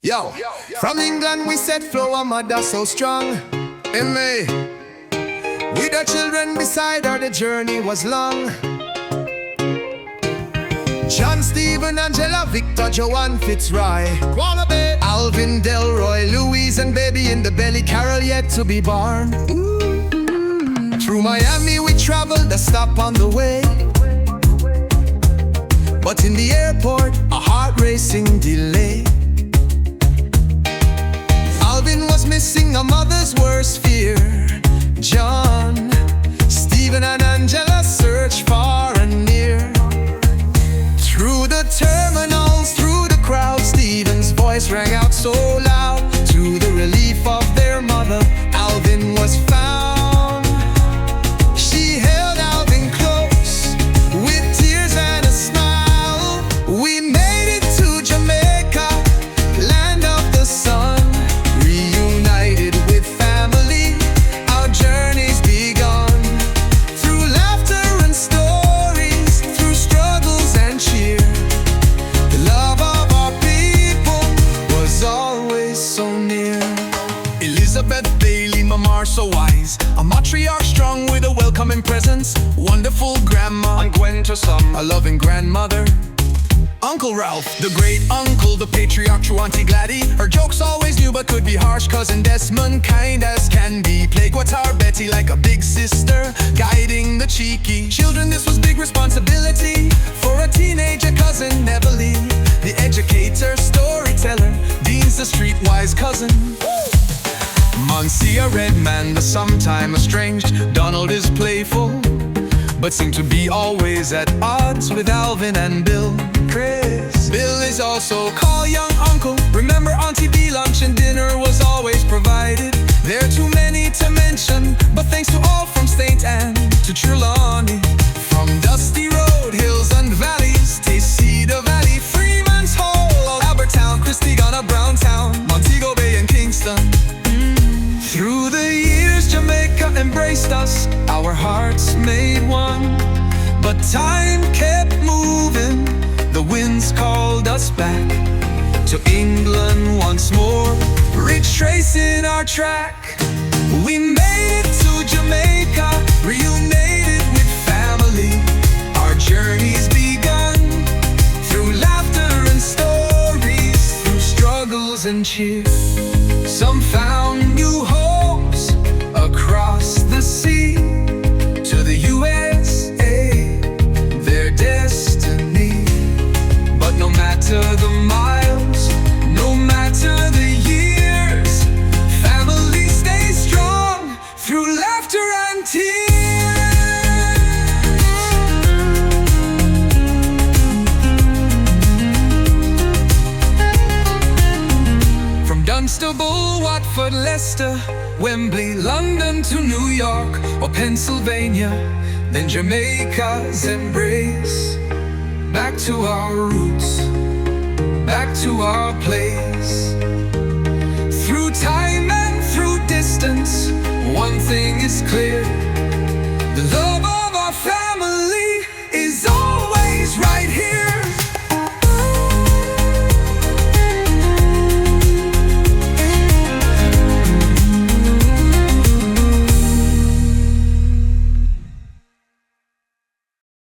Yo, from England we set flow, our mother so strong. In May, with our children beside her, the journey was long. John, Stephen, Angela, Victor, Joanne, Fitzroy, Wallaby, Alvin, Delroy, Louise, and baby in the belly, Carol yet to be born. Through Miami we traveled, a stop on the way. But in the airport, a heart-racing delay. Alvin was missing, a mother's worst fear. John, Stephen, and Angela searched far and near. Through the terminals, through the crowd, Stephen's voice rang out so loud. To the relief of their mother, Alvin was found. She held Alvin close, with tears and a smile. We made it to Jamaica, land of the sun. Reunited with family, our journey's begun. Through laughter and stories, through struggles and cheer, the love of our people was always so near. Elizabeth Bailey, Mama so wise, a matriarch strong with a welcoming presence. Wonderful grandma, and Gwen to some, a loving grandmother. Uncle Ralph, the great uncle, the patriarch to Auntie Gladys. Her jokes always new but could be harsh. Cousin Desmond, kind as can be. Plague what's our Betty, like a big sister, guiding the cheeky children. This was big responsibility for a teenager cousin, Neverly, the educator, storyteller. Dean's the streetwise cousin. Monsieur Redman, the sometime estranged. Donald is playful, but seemed to be always at odds with Alvin and Bill. Chris, Bill is also called young uncle. Remember Auntie B, lunch and dinner was always provided. There are too many to mention, but thanks to all from St. Anne to Trelawney. From Dusty Road, hills and valleys, taste Cedar Valley, Freeman's Hall, Albertown, Christiana, Browntown, Montego Bay and Kingston. Through the years Jamaica embraced us, our hearts made one. But time kept moving, the winds called us back to England once more, retracing our track. We made it to Jamaica, reunited with family. Our journey's begun, through laughter and stories, through struggles and cheer. Some found new homes across the sea, to the USA, their destiny. But no matter the miles, no matter the years, family stays strong through laughter and tears. From Dunstable, Watford, Leicester, Wembley, London to New York or Pennsylvania, then Jamaica's embrace. Back to our roots, back to our place. Through time and through distance, one thing is clear: the love of our family is always right here.